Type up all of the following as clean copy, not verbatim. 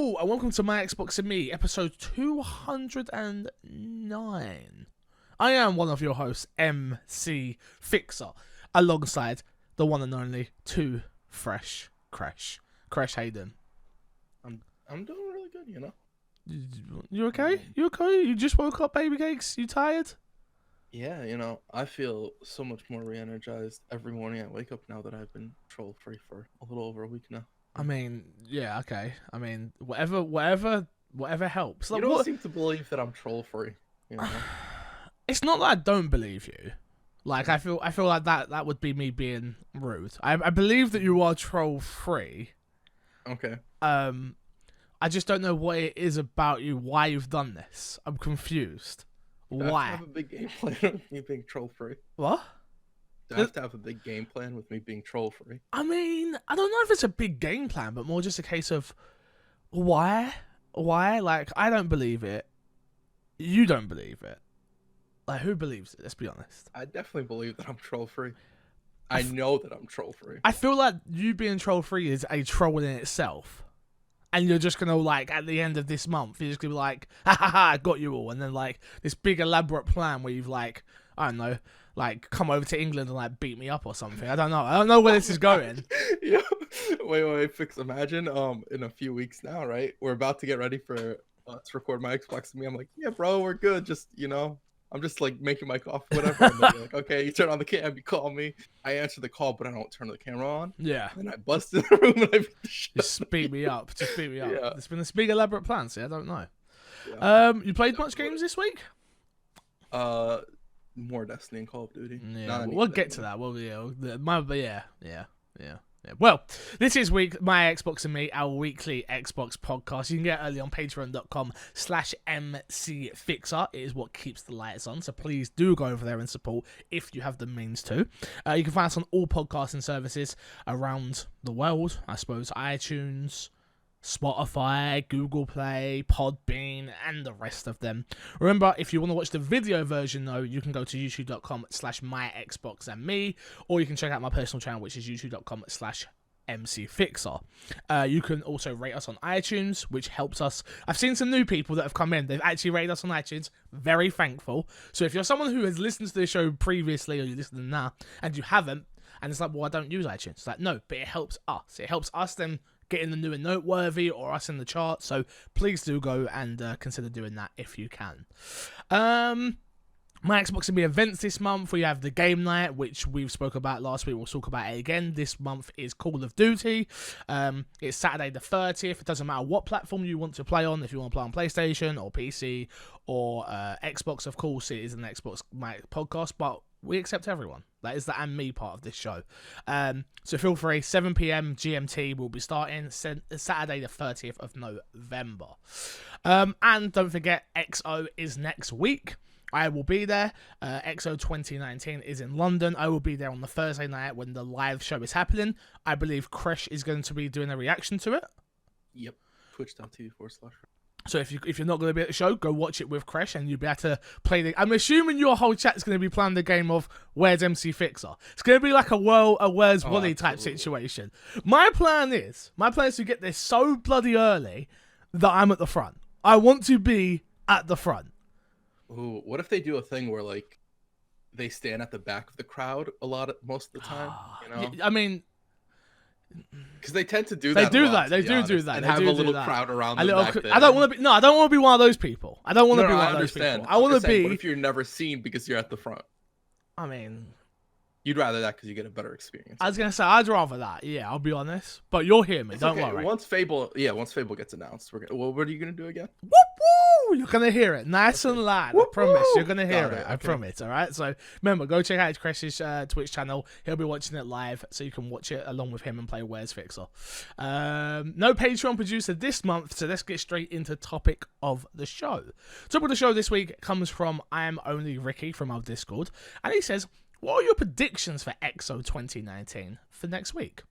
Hello, and welcome to My Xbox and Me, episode 209. I am one of your hosts, MC Fixer, alongside the one and only Too Fresh Crash. Crash Hayden. I'm doing really good, you know. You okay? You okay? You just woke up, baby cakes? You tired? Yeah, you know, I feel so much more re-energized every morning I wake up now that I've been troll-free for a little over a week now. I mean, yeah, okay. I mean, whatever helps. You Like, don't seem to believe that I'm troll-free, you know? It's not that I don't believe you. Like, I feel like that would be me being rude. I believe that you are troll-free. Okay. I just don't know what it is about you, why you've done this. I'm confused. Why? I have to have a big game plan with me being troll-free. What? Do I have to have a big game plan with me being troll-free? I mean, I don't know if it's a big game plan, but more just a case of why? Why? Like, I don't believe it. You don't believe it. Like, who believes it? Let's be honest. I definitely believe that I'm troll-free. I know that I'm troll-free. I feel like you being troll-free is a troll in itself. And you're just going to, like, at the end of this month, you're just going to be like, ha ha ha, I got you all. And then, like, this big elaborate plan where you've, like, I don't know, like, come over to England and, like, beat me up or something. I don't know. I don't know where this is going. Yeah. Wait, Fix. Imagine, in a few weeks now, right? We're about to get ready for to record my Xbox and me. I'm like, yeah, bro, we're good. Just, you know, I'm just, like, making my coffee, whatever. And they're like, okay, you turn on the cam, you call me. I answer the call, but I don't turn the camera on. Yeah. And I bust in the room and I beat the shit. Just beat me up. Just beat me up. Yeah. It's been this big elaborate plan, see, I don't know. Yeah. You played much games this week? More Destiny and Call of Duty. Yeah, we'll get to that. Well, yeah. Well, this is My Xbox and Me, our weekly Xbox podcast. You can get it early on patreon.com/mcfixer. It is what keeps the lights on, so please do go over there and support if you have the means to. You can find us on all podcasting services around the world, I suppose, iTunes, Spotify, Google Play, Podbean, and the rest of them. Remember, if you want to watch the video version, though, you can go to youtube.com/myxboxandme, or you can check out my personal channel, which is youtube.com/mcfixer. You can also rate us on iTunes, which helps us. I've seen some new people that have come in. They've actually rated us on iTunes. Very thankful. So if you're someone who has listened to the show previously, or you're listening now, and you haven't, and it's like, well, I don't use iTunes. It's like, no, but it helps us. It helps us then getting the new and noteworthy, or us in the chart. So please do go and consider doing that if you can. My Xbox and Me events this month. We have the game night, which we've spoke about last week. We'll talk about it again. This month is Call of Duty. It's Saturday the 30th. It doesn't matter what platform you want to play on. If you want to play on PlayStation or PC or Xbox, of course, it is an Xbox podcast, but we accept everyone. That is the and me part of this show. So feel free. 7 p.m. GMT will be starting Saturday the 30th of November. And don't forget, XO is next week. I will be there. XO19 is in London. I will be there on the Thursday night when the live show is happening. I believe Krish is going to be doing a reaction to it. Yep. Twitch.tv/. So if you're not going to be at the show, go watch it with Krish and you'll be able to play the... I'm assuming your whole chat's going to be playing the game of Where's MC Fixer. It's going to be like a Where's Wally type situation. My plan is to get there so bloody early that I'm at the front. I want to be at the front. Ooh, what if they do a thing where, like, they stand at the back of the crowd most of the time? You know? I mean... Because they tend to do that. They do a lot, that. They to be do honest, that. And They have do a little that. crowd around I them back there. don't want to be. No, I don't want to be one of those people. I don't want to be one of those people. I want to be. What if you're never seen because you're at the front? I mean, you'd rather that because you get a better experience. I was gonna say I'd rather that. Yeah, I'll be honest. But you'll hear me. Don't worry. Once Fable gets announced, we're gonna. Well, what are you gonna do again? Whoop woo! You're gonna hear it, nice and loud. I promise. You're gonna hear it. I promise. All right. So remember, go check out Chris's Twitch channel. He'll be watching it live, so you can watch it along with him and play Where's Fixer. No Patreon producer this month, so let's get straight into topic of the show. Topic of the show this week comes from I Am Only Ricky from our Discord, and he says, what are your predictions for XO 2019 for next week?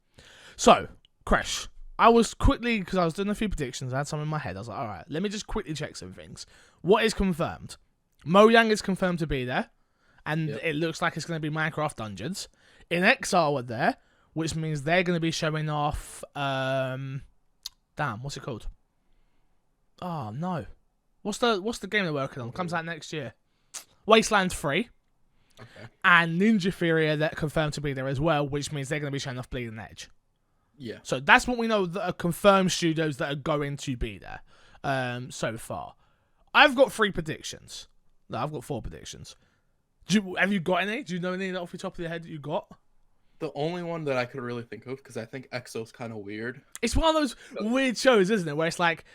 So, Crash, I was quickly, because I was doing a few predictions, I had some in my head. I was like, all right, let me just quickly check some things. What is confirmed? Mojang is confirmed to be there, and it looks like it's going to be Minecraft Dungeons. In XR are there, which means they're going to be showing off, what's it called? Oh no. What's the game they're working on? Comes out next year. Wasteland 3 Okay. and Ninja Theory are that confirmed to be there as well, which means they're going to be showing off Bleeding Edge. Yeah. So that's what we know that are confirmed studios that are going to be there so far. I've got 3 predictions. No, I've got 4 predictions. Have you got any? Do you know any off the top of your head that you got? The only one that I could really think of, because I think EXO's kind of weird. It's one of those weird shows, isn't it? Where it's like,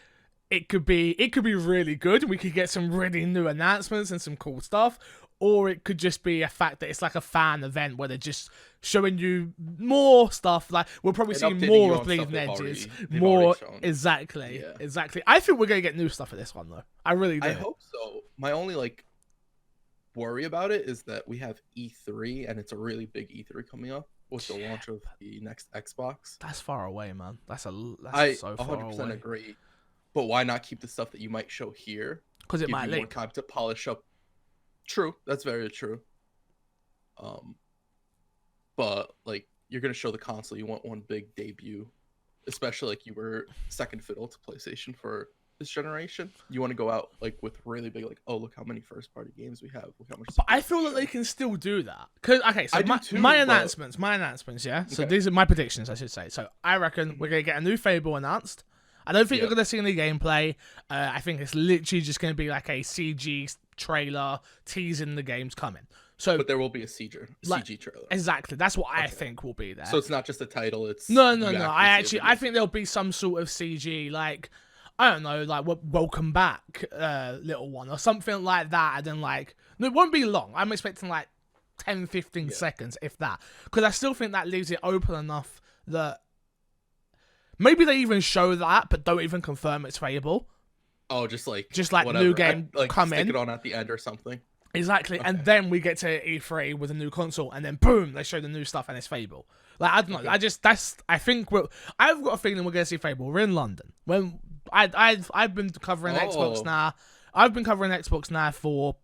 it could be really good. We could get some really new announcements and some cool stuff. Or it could just be a fact that it's like a fan event where they're just showing you more stuff. Like, we'll probably see more of Bleeding Edges. More, exactly. Yeah. Exactly. I think we're going to get new stuff for this one, though. I really do. I hope so. My only, like, worry about it is that we have E3, and it's a really big E3 coming up with the launch of the next Xbox. That's far away, man. That's so far 100% away. agree. But why not keep the stuff that you might show here? Because it might give you more leak. time to polish up. True, that's very true. But like, you're gonna show the console, you want one big debut, especially like you were second fiddle to PlayStation for this generation. You want to go out like with really big, like, oh, look how many first party games we have. Look how much. But I feel that they can still do that. Cause okay, so my announcements, yeah. So these are my predictions, I should say. So I reckon we're gonna get a new Fable announced. I don't think you're gonna see any gameplay. I think it's literally just gonna be like a CG trailer teasing the game's coming. So, but there will be a CG trailer. Exactly, that's what I think will be there. So it's not just a title. It's no. I think there'll be some sort of CG, like, I don't know, like welcome back, little one, or something like that. And then like, no, it won't be long. I'm expecting like 10-15 seconds, if that, because I still think that leaves it open enough that maybe they even show that, but don't even confirm it's Fable. Oh, just like whatever. New game like come stick in. it on at the end or something. Exactly, and then we get to E3 with a new console, and then boom, they show the new stuff, and it's Fable. Like, I don't know, I've got a feeling we're gonna see Fable. We're in London. When I've been covering Xbox now. I've been covering Xbox now for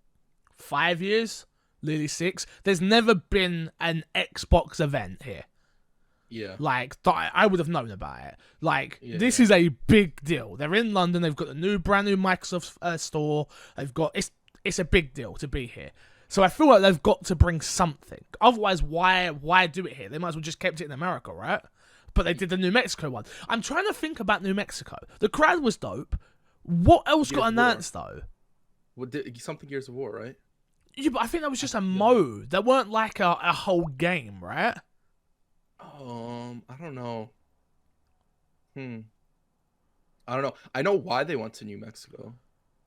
5 years, nearly 6. There's never been an Xbox event here. Yeah. Like, I would have known about it. Like, this is a big deal. They're in London. They've got the brand new Microsoft store. They've got it's a big deal to be here. So I feel like they've got to bring something. Otherwise, why do it here? They might as well just kept it in America, right? But they did the New Mexico one. I'm trying to think about New Mexico. The crowd was dope. What else got announced though? Something Gears of War, right? Yeah, but I think that was just a mode. That weren't like a whole game, right? I don't know. I don't know. I know why they went to New Mexico.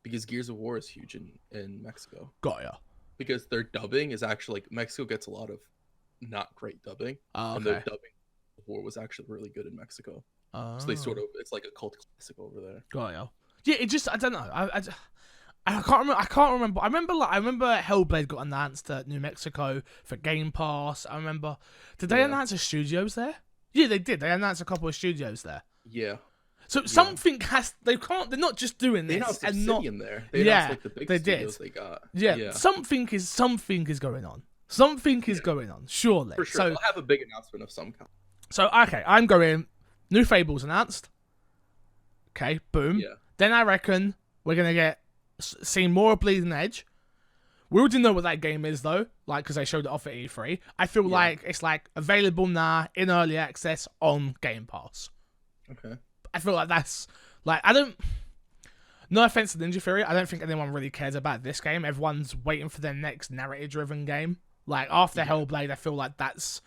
Because Gears of War is huge in Mexico. Got ya. Because their dubbing is actually, like, Mexico gets a lot of not great dubbing. Oh, okay. And their dubbing of War was actually really good in Mexico. So they sort of, it's like a cult classic over there. Got ya. Yeah, it just, I don't know. I can't remember. I remember Hellblade got announced at New Mexico for Game Pass. I remember. Did they announce a studios there? Yeah, they did. They announced a couple of studios there. Yeah. So something has. They're not just doing this. They announced and not in there. They announced like the big studios they got. Yeah. Something is going on. Something is going on. Surely. For sure. So, they'll have a big announcement of some kind. So okay, I'm going. New Fable's announced. Okay, boom. Yeah. Then I reckon we're gonna see more of Bleeding Edge. We already know what that game is though, like, because they showed it off at E3. I feel like it's like available now in early access on Game Pass. Okay. I feel like that's like, no offense to Ninja Theory, I don't think anyone really cares about this game. Everyone's waiting for their next narrative-driven game. Like after Hellblade, I feel like that's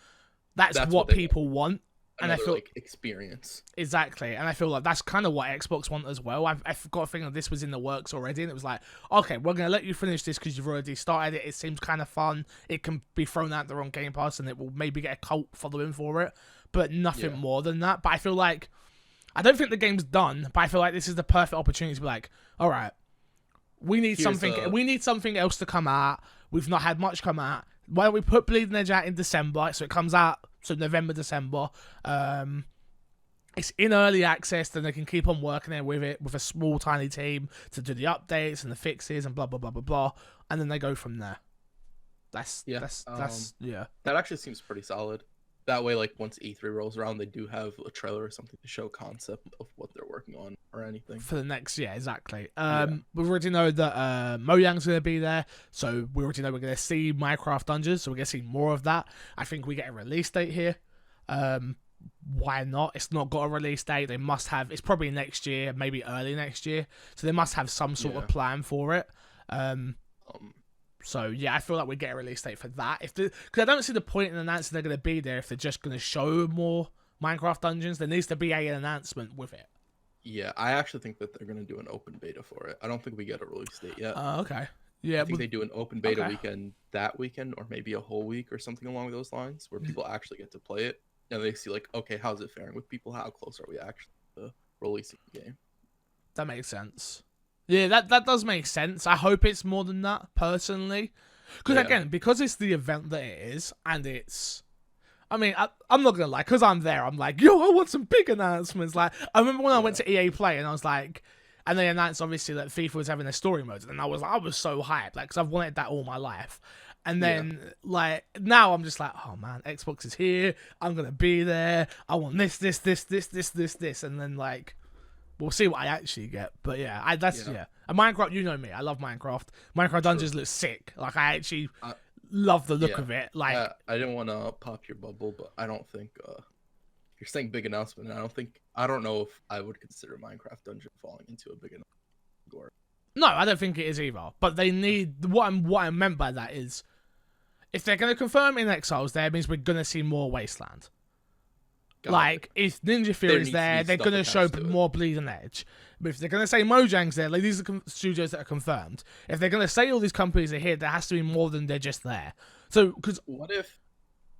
what people want. And I feel like experience. Exactly. And I feel like that's kind of what Xbox want as well. I've got a feeling that this was in the works already, and it was like, okay, we're going to let you finish this because you've already started it. It seems kind of fun. It can be thrown out there on Game Pass, and it will maybe get a cult following for it, but nothing more than that. But I feel like, I don't think the game's done, but I feel like this is the perfect opportunity to be like, all right, we need something else to come out. We've not had much come out. Why don't we put Bleeding Edge out in December, so it comes out, so November, December. It's in early access, then they can keep on working there with it with a small, tiny team to do the updates and the fixes and blah blah blah blah blah, and then they go from there. That's That actually seems pretty solid. That way, like once E3 rolls around, they do have a trailer or something to show concept of what they're working on or anything. For the next, yeah, exactly. We already know that Mojang's going to be there, so we already know we're going to see Minecraft Dungeons, so we're going to see more of that. I think we get a release date here. Why not? It's not got a release date. They must have. It's probably next year, maybe early next year. So they must have some sort of plan for it. So yeah, I feel like we get a release date for that. Because I don't see the point in announcing they're going to be there if they're just going to show more Minecraft Dungeons. There needs to be an announcement with it. Yeah, I actually think that they're going to do an open beta for it. I don't think we get a release date yet. Okay. Yeah, I think they do an open beta weekend that weekend, or maybe a whole week or something along those lines, where people actually get to play it and they see like, okay, how's it faring with people? How close are we actually to releasing the game? That makes sense. Yeah, that does make sense. I hope it's more than that, personally. Because again, because it's the event that it is, and it's... I mean, I'm not going to lie, because I'm there, I'm like, yo, I want some big announcements. Like, I remember when I went to EA Play, and I was like... And they announced, obviously, that FIFA was having a story mode, and I was so hyped, like, because I've wanted that all my life. And then, like, now I'm just like, oh, man, Xbox is here, I'm going to be there, I want this, and then, like... We'll see what I actually get, but yeah, And Minecraft, you know me, I love Minecraft. Minecraft Dungeons looks sick. Like I actually love the look of it. Like I didn't want to pop your bubble, but I don't think you're saying big announcement. I don't know if I would consider Minecraft Dungeon falling into a big announcement. No, I don't think it is either. But they need what I meant by that is if they're going to confirm in Exiles, there means we're going to see more Wasteland. Like, if Ninja Fury's there, they're going to show more Bleeding Edge. But if they're going to say Mojang's there, like, these are studios that are confirmed. If they're going to say all these companies are here, there has to be more than they're just there. So, because... What if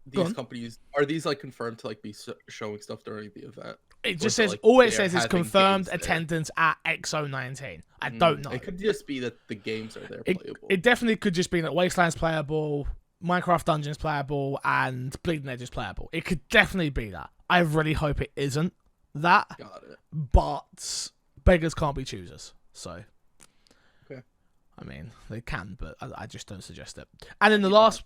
these companies... Are these, like, confirmed to, like, be showing stuff during the event? It just says... all it says is confirmed attendance at XO19. I don't know. It could just be that the games are there playable. It definitely could just be that Wasteland's playable, Minecraft Dungeons playable, and Bleeding Edge is playable. It could definitely be that. I really hope it isn't that. Got it. But beggars can't be choosers. So, okay. I mean, they can, but I just don't suggest it. And then the last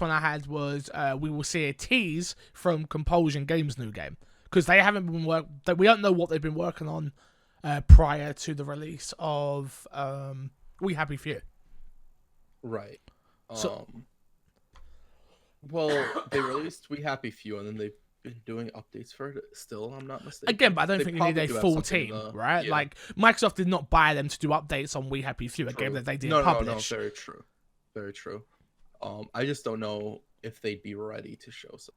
one I had was we will see a tease from Compulsion Games' new game, because they haven't been we don't know what they've been working on prior to the release of We Happy Few. Right. Well, they released We Happy Few, and then they've been doing updates for it still, I'm not mistaken. Again, but I don't think you need a full team, right? Yeah. Like, Microsoft did not buy them to do updates on We Happy Few, a game that they didn't publish. No, very true. Very true. I just don't know if they'd be ready to show some.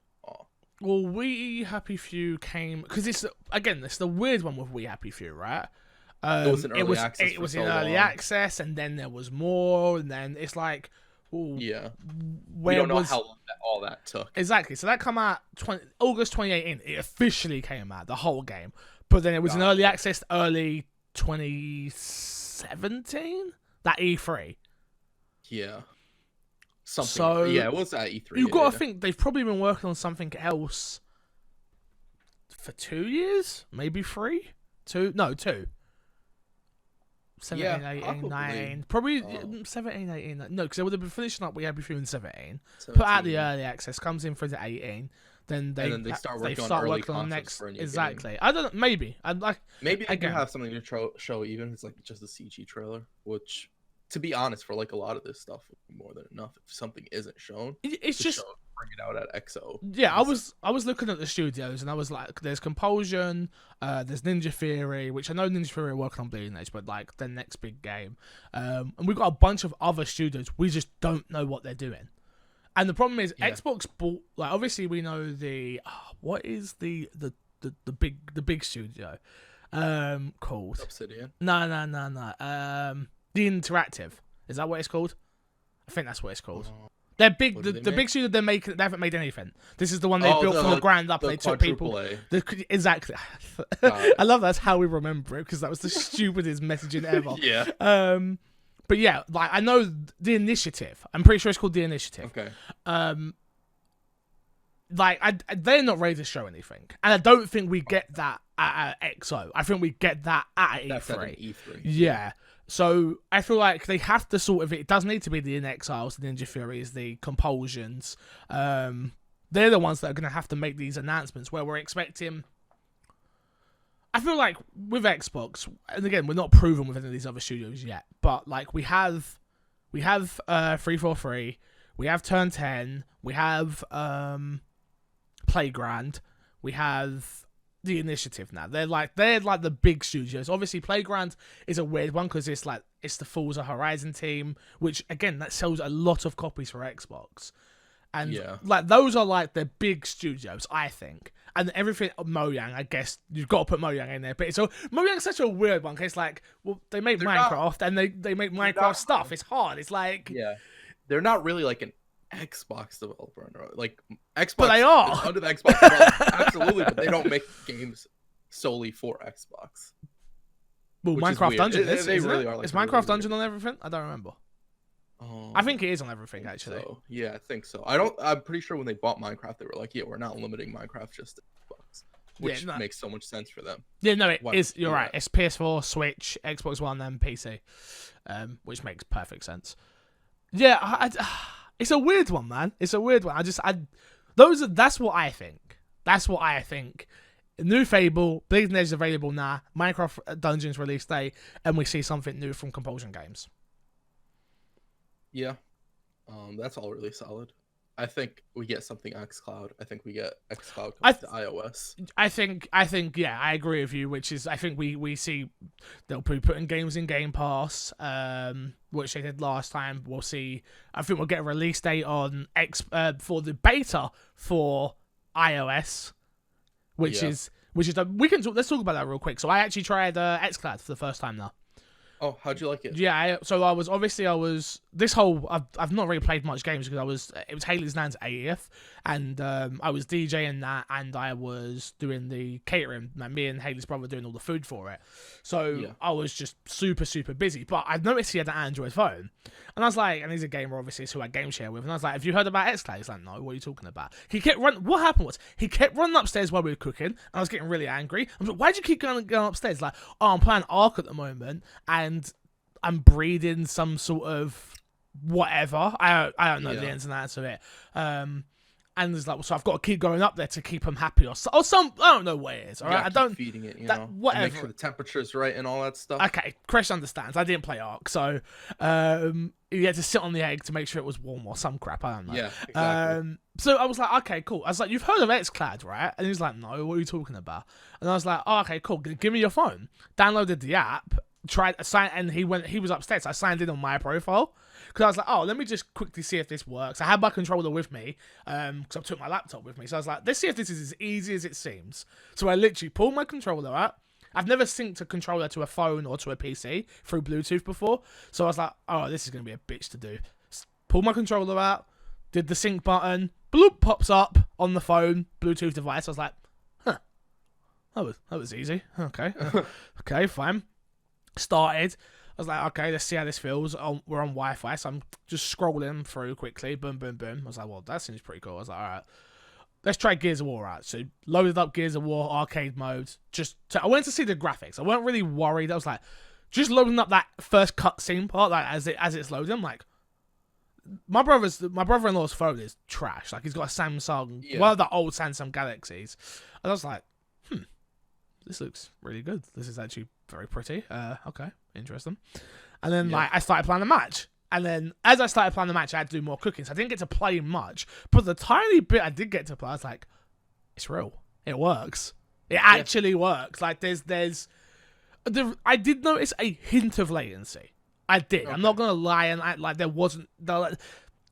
Well, We Happy Few came... Because it's the weird one with We Happy Few, right? It was in early access. It was in early access, and then there was more, and then it's like... Ooh, yeah, we don't know how long all that took. Exactly. So that came out August 2018. It officially came out, the whole game. But then it was in early access early 2017. That E3. Yeah. Something. So yeah, it was at E3. You've got to think they've probably been working on something else for 2 years, maybe 3. 2. 17, 18, 19. Probably 17, 18. No, because they would have been finishing up We Happy Few in 17. Put out the early access, comes in for the 18. Then they start working on the next. Exactly. Game. I don't know. Maybe. Maybe they can have something to show, even if it's like just a CG trailer, which, to be honest, for like a lot of this stuff, would be more than enough. If something isn't shown, it's just bring it out at XO. Yeah, I was looking at the studios, and I was like, there's Compulsion, there's Ninja Theory, which I know Ninja Theory are working on Bleeding Edge, but like their next big game, and we've got a bunch of other studios. We just don't know what they're doing, and the problem is Xbox bought, like, obviously we know what is the big studio called Obsidian. No. The Interactive, is that what it's called? I think that's what it's called. They're big. The big studio they haven't made anything. This is the one they built from the ground up. They took people. Exactly. I love that's how we remember it, because that was the stupidest messaging ever. Yeah. But yeah, like, I know The Initiative. I'm pretty sure it's called The Initiative. Okay. Like, they're not ready to show anything, and I don't think we get that at XO. I think we get that at E3. That's at an E3. Yeah. So I feel like they have to sort of... It does need to be the In Exiles, the Ninja Furies, the Compulsions. They're the ones that are going to have to make these announcements, where we're expecting... I feel like with Xbox, and again, we're not proven with any of these other studios yet, but like we have 343, we have Turn 10, we have Playground, we have the Initiative now. They're like the big studios. Obviously, Playground is a weird one because it's the Forza Horizon team, which again that sells a lot of copies for Xbox, and like those are like the big studios, I think. And everything Mojang, I guess you've got to put Mojang in there, but Mojang's such a weird one because like, well, they make Minecraft and they make Minecraft stuff. It's hard. It's like they're not really like an Xbox developer, like Xbox, but they are under the Xbox developer, absolutely, but they don't make games solely for Xbox. Well, Minecraft Dungeon is really are. Like, is Minecraft Dungeon on everything? I don't remember. I think it is on everything actually. So. Yeah, I think so. I'm pretty sure when they bought Minecraft, they were like, "Yeah, we're not limiting Minecraft just to Xbox," which makes so much sense for them. Yeah, no, it is. You're right. It's PS4, Switch, Xbox One, and PC, which makes perfect sense. Yeah, it's a weird one, man. It's a weird one. That's what I think. That's what I think. New Fable, Bleeding Edge is available now. Minecraft Dungeons release date, and we see something new from Compulsion Games. Yeah, that's all really solid. I think we get something xCloud. I think we get xCloud to iOS. I think, yeah, I agree with you. Which is, I think we see they'll be putting games in Game Pass, which they did last time. We'll see. I think we'll get a release date on for the beta for iOS, which is we can talk. Let's talk about that real quick. So I actually tried xCloud for the first time now. Oh, how'd you like it? Yeah, I've not really played much games because it was Haley's Nan's 80th, and I was DJing that, and I was doing the catering. Me and Haley's brother doing all the food for it. So I was just super, super busy. But I noticed he had an Android phone, and I was like, and he's a gamer, obviously, who I game share with, and I was like, have you heard about xCloud? He's like, no, what are you talking about? What happened was, he kept running upstairs while we were cooking, and I was getting really angry. I was like, why'd you keep going upstairs? Like, oh, I'm playing Ark at the moment, and I'm breeding some sort of whatever. I don't know the ins and outs of it. And there's like, so I've got to keep going up there to keep him happy or some. I don't know what it is. All right, I don't feeding it. You know, whatever. Make sure the temperature's right and all that stuff. Okay, Chris understands. I didn't play Ark, so you had to sit on the egg to make sure it was warm or some crap. I don't know. Yeah, exactly. So I was like, okay, cool. I was like, you've heard of xCloud, right? And he's like, no, what are you talking about? And I was like, oh, okay, cool. Give me your phone. Downloaded the app. And he was upstairs. So I signed in on my profile because I was like, oh, let me just quickly see if this works. I had my controller with me because I took my laptop with me. So I was like, let's see if this is as easy as it seems. So I literally pulled my controller out. I've never synced a controller to a phone or to a PC through Bluetooth before. So I was like, oh, this is going to be a bitch to do. Pulled my controller out, did the sync button, bloop, pops up on the phone, Bluetooth device. I was like, huh, that was easy. Okay, okay, fine. Started. I was like, okay, let's see how this feels. We're on Wi-Fi, so I'm just scrolling through quickly. Boom, boom, boom. I was like, well, that seems pretty cool. I was like, all right, let's try Gears of War out. So loaded up Gears of War arcade mode. I went to see the graphics. I wasn't really worried. I was like, just loading up that first cutscene part, like as it's loading. I'm like, my brother-in-law's phone is trash. Like, he's got a Samsung, one of the old Samsung Galaxies, and I was like, this looks really good. This is actually very pretty. Okay, interesting. And then like I started playing the match. And then as I started playing the match, I had to do more cooking. So I didn't get to play much. But the tiny bit I did get to play, I was like, it's real. It works. It actually works. Like I did notice a hint of latency. I did. Okay. I'm not gonna lie and act like there wasn't.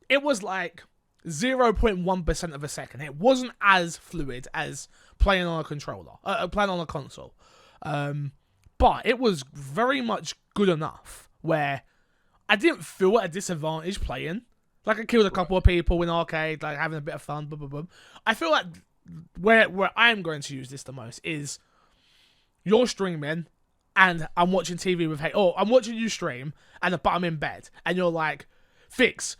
It was like 0.1% of a second. It wasn't as fluid as playing on a controller, playing on a console. But it was very much good enough where I didn't feel at a disadvantage playing. Like, I killed a couple of people in arcade, like having a bit of fun. Blah, blah, blah. I feel like where I'm going to use this the most is you're streaming and I'm watching TV with I'm watching you stream but I'm in bed and you're like, Fix,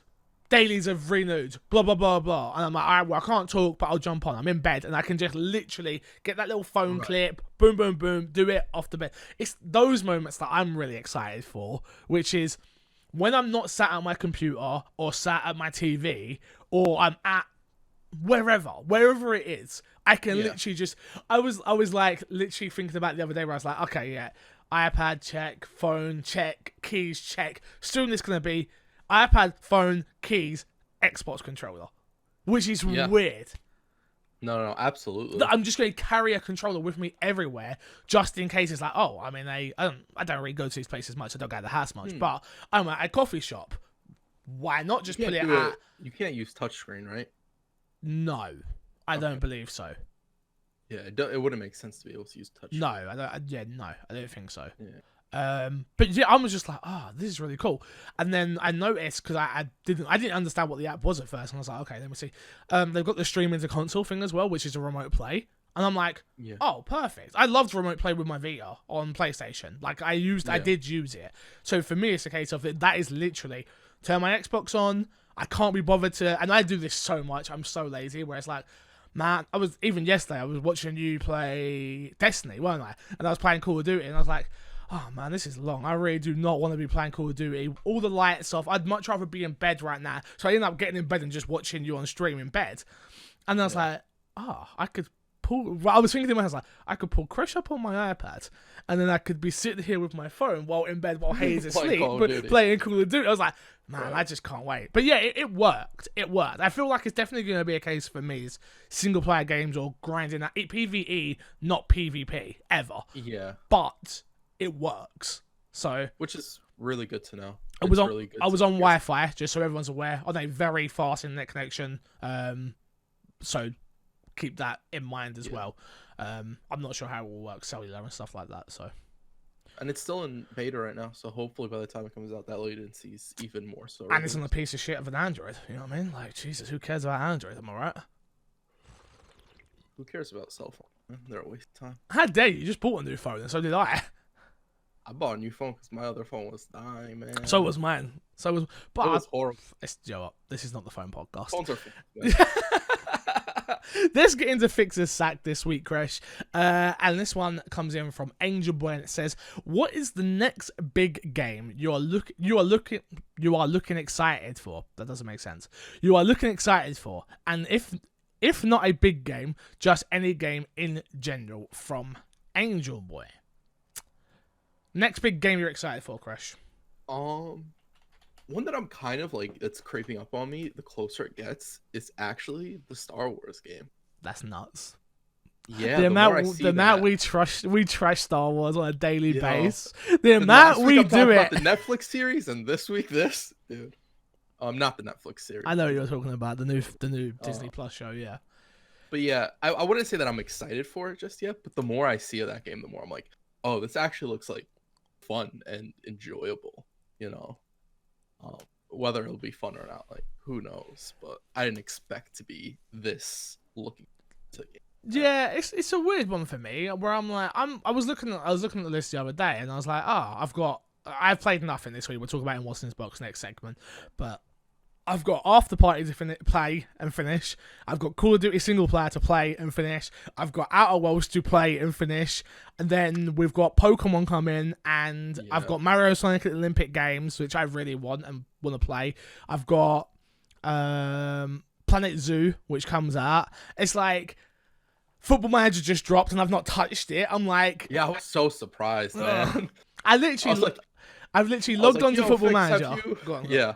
dailies have renewed, blah, blah, blah, blah. And I'm like, all right, well, I can't talk, but I'll jump on. I'm in bed, and I can just literally get that little phone clip, boom, boom, boom, do it off the bed. It's those moments that I'm really excited for, which is when I'm not sat at my computer or sat at my TV or I'm at wherever it is, I can Yeah. literally just. I was like literally thinking about it the other day where I was like, okay, yeah, iPad check, phone check, keys check. Soon it's gonna be iPad, phone, keys, Xbox controller, which is Yeah. weird. No, absolutely. That I'm just going to carry a controller with me everywhere, just in case it's like, oh, I mean, I don't really go to these places much. I don't go to the house much, but I'm at a coffee shop. Why not just You put can't it do at? You can't use touchscreen, right? No, I don't believe so. Yeah, it wouldn't make sense to be able to use touchscreen. No, I don't. Yeah, no, I don't think so. Yeah. But yeah, I was just like, oh, this is really cool. And then I noticed because I didn't understand what the app was at first, and I was like, okay, let me see. They've got the streaming to console thing as well, which is a remote play. And I'm like, Yeah. oh, perfect. I loved remote play with my Vita on PlayStation. Like I did use it. So for me, it's a case of that is literally turn my Xbox on. I can't be bothered to, and I do this so much. I'm so lazy. Where it's like, man, even yesterday I was watching you play Destiny, weren't I? And I was playing Call of Duty, and I was like, oh man, this is long. I really do not want to be playing Call of Duty. All the lights off. I'd much rather be in bed right now. So I ended up getting in bed and just watching you on stream in bed. And I was like, I could pull. I was thinking to myself, I could pull Crush up on my iPad, and then I could be sitting here with my phone while in bed while Hayes is asleep, but playing Call of Duty. I was like, man, I just can't wait. But yeah, it worked. It worked. I feel like it's definitely going to be a case for me is single player games or grinding that PvE, not PvP ever. Yeah. But it works. So which is really good to know. I was on Wi-Fi, just so everyone's aware, on a very fast internet connection. So keep that in mind as well. I'm not sure how it will work cellular and stuff like that. So, and it's still in beta right now, so hopefully by the time it comes out, that latency is even more so. And it's on a piece of shit of an Android. You know what I mean? Like, Jesus, who cares about Android? Am I right? Who cares about cell phone? They're a waste of time. How dare you? You just bought a new phone, and so did I. I bought a new phone because my other phone was dying, man. So was mine. But it was horrible. This is not the phone podcast. Phones are Let's get into Fixer's Sack this week, Crash. And this one comes in from Angel Boy, and it says, "What is the next big game you are looking excited for?" That doesn't make sense. You are looking excited for, and if not a big game, just any game in general. From Angel Boy. Next big game you're excited for, Crash? One that I'm kind of like that's creeping up on me the closer it gets is actually the Star Wars game. That's nuts. Yeah, the amount we trash Star Wars on a daily basis. The amount we do it. About the Netflix series, and this week this, dude. Not the Netflix series. I know what you're talking about the new Disney Plus show. Yeah. But yeah, I wouldn't say that I'm excited for it just yet. But the more I see of that game, the more I'm like, oh, this actually looks like fun and enjoyable. You know. Whether it'll be fun or not, like who knows? But I didn't expect to be this looking to the game. Yeah, it's a weird one for me where I'm like I was looking at the list the other day and I was like, I've played nothing this week. We'll talk about in what's in this box next segment, but I've got After Party to play and finish. I've got Call of Duty single player to play and finish. I've got Outer Worlds to play and finish. And then we've got Pokemon coming, and I've got Mario Sonic at the Olympic Games, which I really want to play. I've got Planet Zoo, which comes out. It's like Football Manager just dropped, and I've not touched it. I'm like, yeah, I was so surprised, man. I've literally logged onto Football Manager. Go on. Yeah.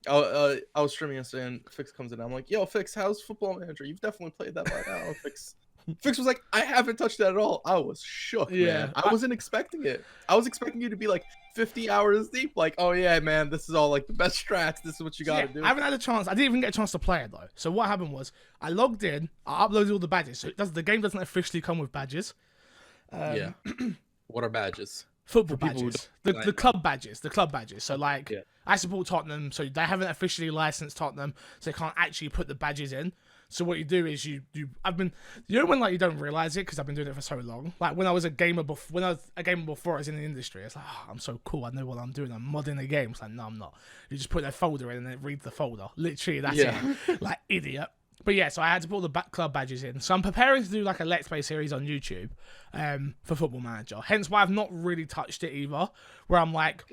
I was streaming yesterday and Fix comes in. I'm like, yo, Fix, how's Football Manager? You've definitely played that by now. Fix was like, I haven't touched that at all. I was shook, man. I wasn't expecting it. I was expecting you to be like 50 hours deep. Like, oh yeah, man, this is all like the best strats. This is what you gotta do. I haven't had a chance. I didn't even get a chance to play it though. So what happened was I logged in. I uploaded all the badges. So the game doesn't officially come with badges. Yeah. What are badges? Football badges, the club badges. So like, I support Tottenham, so they haven't officially licensed Tottenham, so they can't actually put the badges in. So what you do is when like you don't realize it because I've been doing it for so long. Like when I was a gamer before I was in the industry, it's like, oh, I'm so cool. I know what I'm doing. I'm modding the game. It's like, no, I'm not. You just put that folder in and then read the folder. Literally, that's it. Like idiot. But yeah, so I had to put all the club badges in. So I'm preparing to do like a Let's Play series on YouTube for Football Manager. Hence why I've not really touched it either. Where I'm like,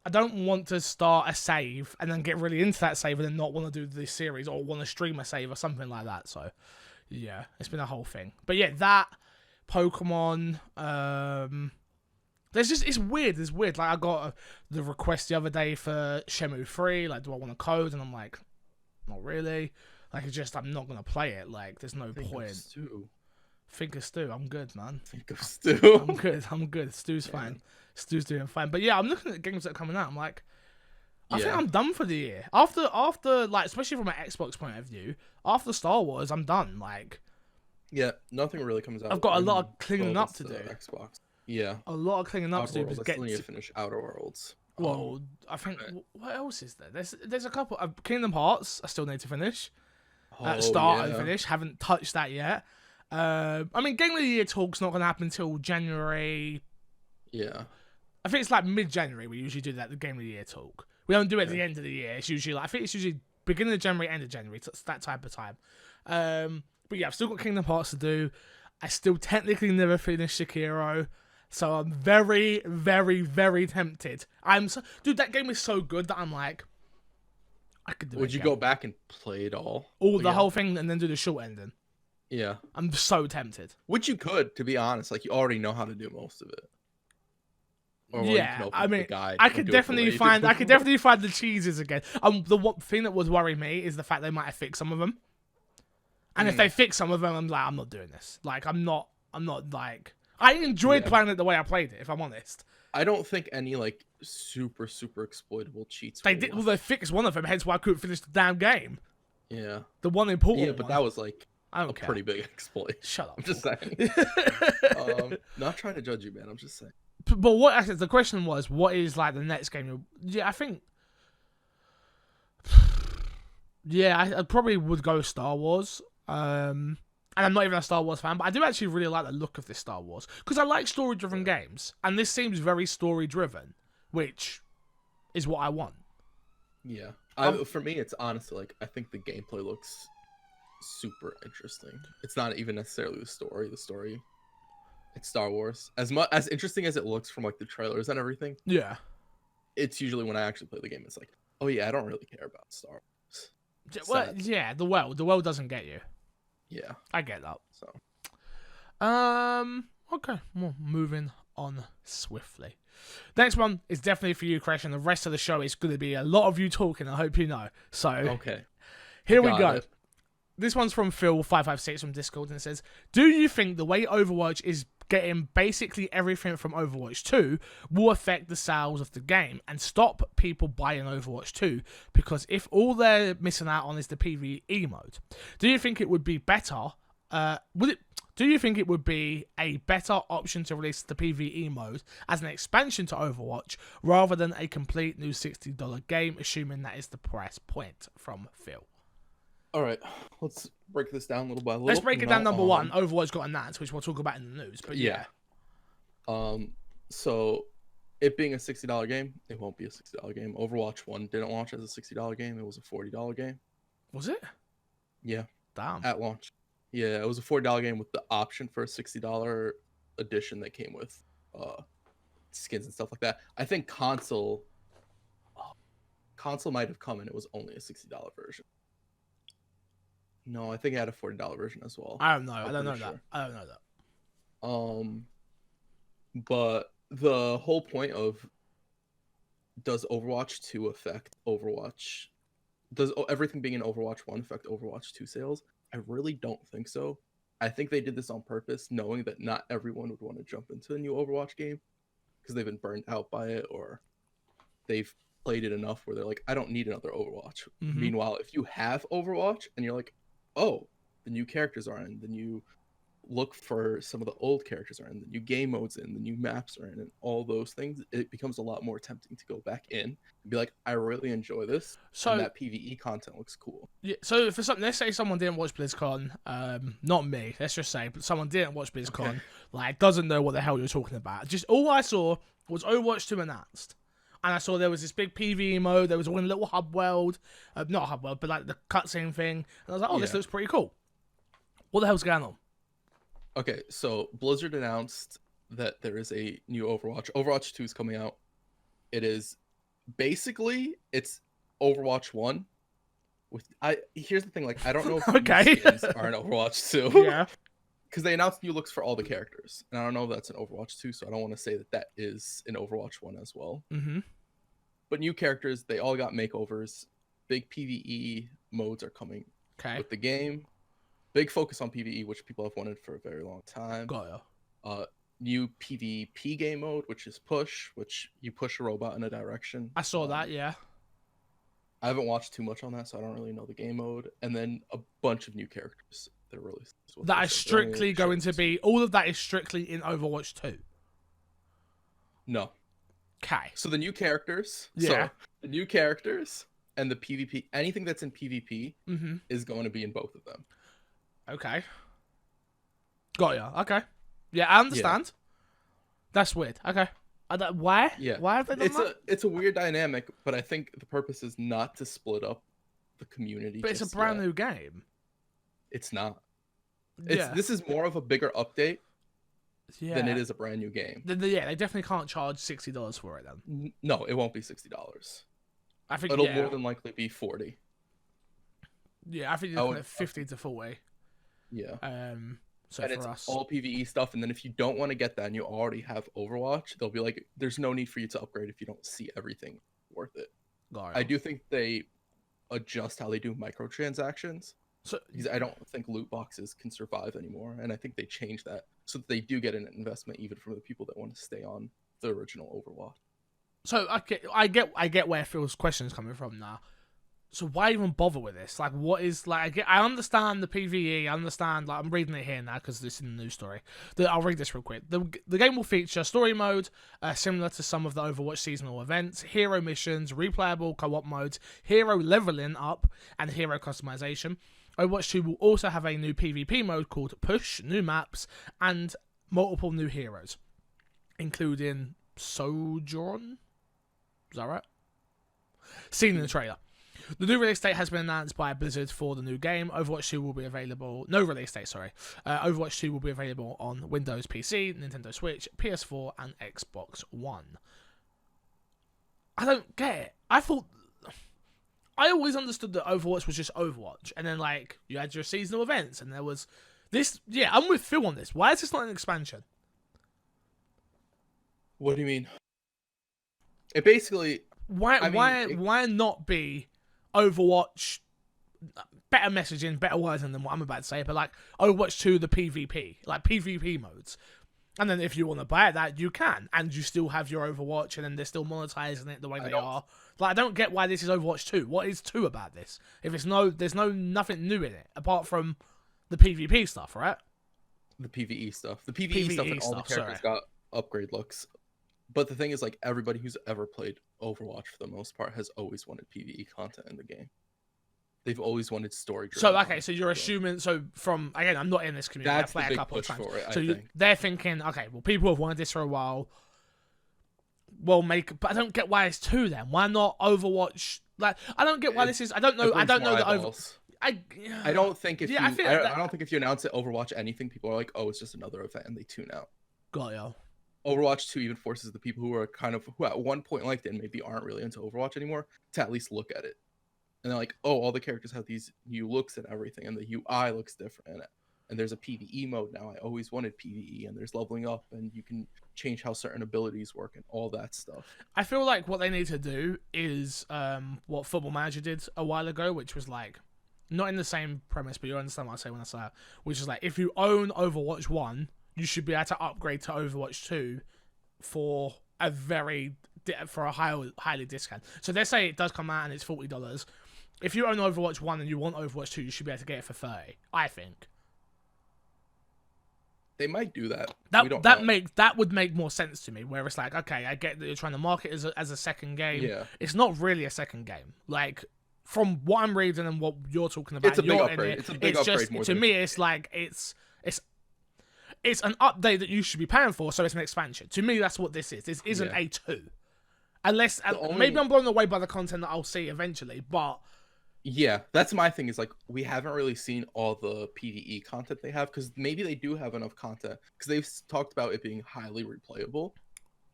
I don't want to start a save and then get really into that save and then not want to do this series or want to stream a save or something like that. So yeah, it's been a whole thing. But yeah, that, Pokemon, it's weird. It's weird. Like I got the request the other day for Shenmue 3. Like, do I want a code? And I'm like, not really. Like, it's just, I'm not going to play it. Like, there's no point. Think of Stu. I'm good, man. Think of Stu. I'm good. Stu's fine. Stu's doing fine. But yeah, I'm looking at games that are coming out. I'm like, I think I'm done for the year. After, like, especially from an Xbox point of view, after Star Wars, I'm done. Like, yeah, nothing really comes out. I've got a lot of cleaning up to do. Xbox. Yeah. A lot of cleaning up to do. I still need to finish Outer Worlds. Well, I think, what else is there? There's a couple. Kingdom Hearts, I still need to finish. Start and finish. Haven't touched that yet. I mean, Game of the Year talk's not going to happen until January. Yeah. I think it's like mid-January we usually do that, the Game of the Year talk. We don't do it at the end of the year. It's usually like, I think it's usually beginning of January, end of January. It's that type of time. But yeah, I've still got Kingdom Hearts to do. I still technically never finished Sekiro. So I'm very, very, very tempted. Dude, that game is so good that I'm like, I could do it. Would you go back and play it all? The whole thing and then do the short ending? Yeah. I'm so tempted. Which you could, to be honest. Like, you already know how to do most of it. Or yeah, I mean, I could definitely find the cheeses again. The one thing that would worry me is the fact they might have fixed some of them. And if they fix some of them, I'm like, I'm not doing this. Like, I'm not like, I enjoyed playing it the way I played it, if I'm honest. I don't think any, like, super exploitable cheats. They fixed one of them, hence why I couldn't finish the damn game. Yeah. The one important Yeah, but that was, like, a pretty big exploit. Shut up. I'm just saying. Not trying to judge you, man. I'm just saying. But the question was, what is, like, the next game? Yeah, I think... Yeah, I probably would go Star Wars. And I'm not even a Star Wars fan, but I do actually really like the look of this Star Wars. Because I like story-driven games. And this seems very story-driven, which is what I want. Yeah. For me, it's honestly, like, I think the gameplay looks super interesting. It's not even necessarily the story. It's Star Wars. As interesting as it looks from, like, the trailers and everything. Yeah. It's usually when I actually play the game, it's like, oh, yeah, I don't really care about Star Wars. Well, yeah, the world doesn't get you. Yeah, I get that. So, okay, well, moving on swiftly. Next one is definitely for you, Crash, and the rest of the show is going to be a lot of you talking. I hope you know. So, okay, here we go. This one's from Phil556 from Discord, and it says, "Do you think the way Overwatch is getting basically everything from Overwatch 2 will affect the sales of the game and stop people buying Overwatch 2? Because if all they're missing out on is the PvE mode, do you think it would be better? Do you think it would be a better option to release the PvE mode as an expansion to Overwatch rather than a complete new $60 game, assuming that is the price point?" From Phil. All right, let's break this down little by little. Let's break it down. Number one, Overwatch got announced, which we'll talk about in the news. But yeah. So it being a $60 game, it won't be a $60 game. Overwatch 1 didn't launch as a $60 game. It was a $40 game. Was it? Yeah. Damn. At launch. Yeah, it was a $40 game with the option for a $60 edition that came with skins and stuff like that. I think console might have come and it was only a $60 version. No, I think it had a $40 version as well. I don't know. I don't know that. But the whole point of, does Overwatch 2 affect Overwatch? Does everything being in Overwatch 1 affect Overwatch 2 sales? I really don't think so. I think they did this on purpose, knowing that not everyone would want to jump into a new Overwatch game because they've been burned out by it, or they've played it enough where they're like, I don't need another Overwatch. Mm-hmm. Meanwhile, if you have Overwatch and you're like, oh, the new characters are in, the new look for some of the old characters are in, the new game modes in, the new maps are in, and all those things, it becomes a lot more tempting to go back in and be like, I really enjoy this, and that PvE content looks cool. Yeah, so for something, let's say someone didn't watch BlizzCon, not me, let's just say, but someone didn't watch BlizzCon, like, doesn't know what the hell you're talking about. Just all I saw was Overwatch 2 announced. and I saw there was this big PvE mode. There was one little hub world, not hub world, but like the cutscene thing. And I was like, oh, this looks pretty cool. What the hell's going on? Okay, so Blizzard announced that there is a new Overwatch. Overwatch 2 is coming out. It is basically it's Overwatch 1 with here's the thing, like I don't know if Okay. skins are in Overwatch 2. Yeah. Because they announced new looks for all the characters. And I don't know if that's in Overwatch 2, so I don't want to say that that is in Overwatch 1 as well. Mm-hmm. But new characters, they all got makeovers. Big PvE modes are coming Okay. with the game. Big focus on PvE, which people have wanted for a very long time. Got ya. New PvP game mode, which is push, which you push a robot in a direction. I saw that, yeah. I haven't watched too much on that, so I don't really know the game mode. And then a bunch of new characters that are released. That is strictly going to be, all of that is strictly in Overwatch 2. No. Okay. So the new characters, Yeah. so the new characters and the PvP, anything that's in PvP Mm-hmm. is going to be in both of them. Okay. Got ya. Okay. Yeah, I understand. That's weird. Okay. Why? Yeah. Why have they done that? It's a weird dynamic, but I think the purpose is not to split up the community. But it's a brand new game. It's not. Yeah. This is more of a bigger update Yeah. than it is a brand new game. Yeah, they definitely can't charge $60 for it then. No, it won't be $60. I think It'll more than likely be 40. Yeah, I think you're looking at 50 to 40. Yeah. So and for it's us, all PvE stuff, and then if you don't want to get that and you already have Overwatch, they'll be like, there's no need for you to upgrade if you don't see everything worth it. I do think they adjust how they do microtransactions. So because I don't think loot boxes can survive anymore, and I think they changed that so that they do get an investment even from the people that want to stay on the original Overwatch. So I get where Phil's question is coming from now. So why even bother with this? Like, what is like? I understand the PVE. I understand. Like, I'm reading it here now because this is the news story. I'll read this real quick. The game will feature story mode similar to some of the Overwatch seasonal events, hero missions, replayable co-op modes, hero leveling up, and hero customization. Overwatch 2 will also have a new PvP mode called Push, new maps, and multiple new heroes, including Sojourn. Is that right? Seen in the trailer. The new release date has been announced by Blizzard for the new game. Overwatch 2 will be available... No release date, sorry. Overwatch 2 will be available on Windows PC, Nintendo Switch, PS4, and Xbox One. I don't get it. I always understood that Overwatch was just Overwatch. And then, like, you had your seasonal events, and there was... this. Yeah, I'm with Phil on this. Why is this not an expansion? What do you mean? It basically... Why not be Overwatch, better messaging, better wording than what I'm about to say, but like Overwatch 2, the PvP, like PvP modes. And then if you want to buy that, you can, and you still have your Overwatch, and then they're still monetizing it the way they are. Like, I don't get why this is Overwatch 2. What is 2 about this? If there's nothing new in it apart from the PvP stuff, right? The PvE stuff. The PvE stuff and all the characters got upgrade looks. But the thing is, like, everybody who's ever played Overwatch, for the most part, has always wanted PvE content in the game. They've always wanted story. So, okay, so you're assuming, so from, again, I'm not in this community, that's I play the a couple big of push times. for it, I So think. they're thinking, okay, well, people have wanted this for a while. Well, but I don't get why it's 2 then. Why not Overwatch? Like, I don't get why this is, I don't know that I don't think if I don't think if you announce it Overwatch anything, people are like, oh, it's just another event, and they tune out. Got ya. Overwatch 2 even forces the people who at one point liked it and maybe aren't really into Overwatch anymore to at least look at it. And they're like, oh, all the characters have these new looks and everything, and the UI looks different. And there's a PvE mode now. I always wanted PvE, and there's leveling up, and you can change how certain abilities work and all that stuff. I feel like what they need to do is what Football Manager did a while ago, which was like, not in the same premise, but you understand what I say when I say it, which is like, if you own Overwatch 1, you should be able to upgrade to Overwatch 2 for a highly discount. So they say it does come out and it's $40. If you own Overwatch 1 and you want Overwatch 2, you should be able to get it for $30, I think. They might do that. That would make more sense to me, where it's like, okay, I get that you're trying to market it as a second game. Yeah. It's not really a second game. Like, from what I'm reading and what you're talking about, it's a big upgrade. It's a big upgrade. To me, it's like it's an update that you should be paying for, so it's an expansion. To me, that's what this is. This isn't a 2. Unless The only- maybe I'm blown away by the content that I'll see eventually, but Yeah, that's my thing. Is like we haven't really seen all the PVE content they have because maybe they do have enough content because they've talked about it being highly replayable.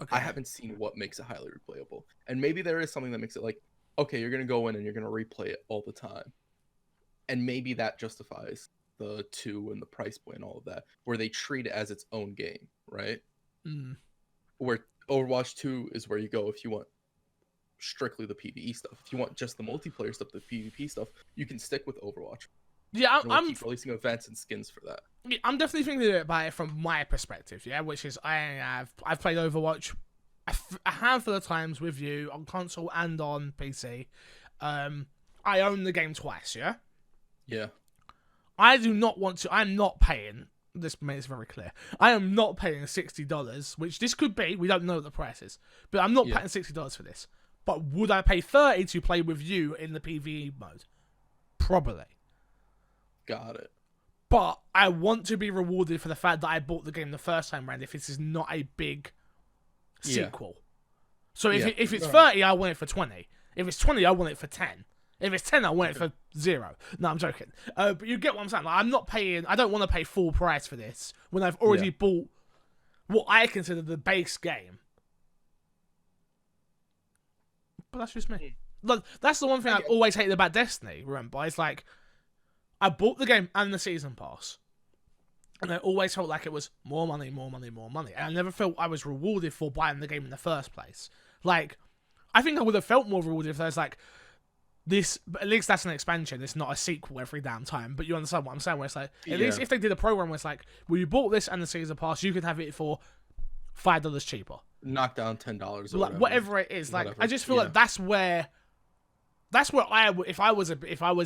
okay. I haven't seen what makes it highly replayable, and maybe there is something that makes it like, okay, you're gonna go in and you're gonna replay it all the time, and maybe that justifies the 2 and the price point and all of that, where they treat it as its own game, right? Mm. Where Overwatch 2 is where you go if you want strictly the PvE stuff. If you want just the multiplayer stuff, the PvP stuff, you can stick with Overwatch. Yeah, And we'll keep releasing events and skins for that. I'm definitely thinking about it from my perspective, yeah, which is I've played Overwatch a handful of times with you on console and on PC. I own the game twice, yeah. Yeah. I do not want to. I'm not paying. This makes it very clear. I am not paying $60, which this could be. We don't know what the price is, but I'm not paying $60 for this. But would I pay $30 to play with you in the PvE mode? Probably. Got it. But I want to be rewarded for the fact that I bought the game the first time round if this is not a big sequel. So if it's 30, I want it for 20. If it's 20, I want it for 10. If it's 10, I want it for 0. No, I'm joking. But you get what I'm saying. Like, I'm not paying... I don't want to pay full price for this when I've already bought what I consider the base game. But that's just me. Look, that's the one thing I've always hated about Destiny, remember? It's like, I bought the game and the season pass. And I always felt like it was more money, more money, more money. And I never felt I was rewarded for buying the game in the first place. Like, I think I would have felt more rewarded if there's like, this, but at least that's an expansion. It's not a sequel every damn time. But you understand what I'm saying? Where it's like, at least if they did a program where it's like, well, you bought this and the season pass, you could have it for $5 cheaper. Knock down $10 or like whatever it is. Like, I just feel like that's where I would, if I was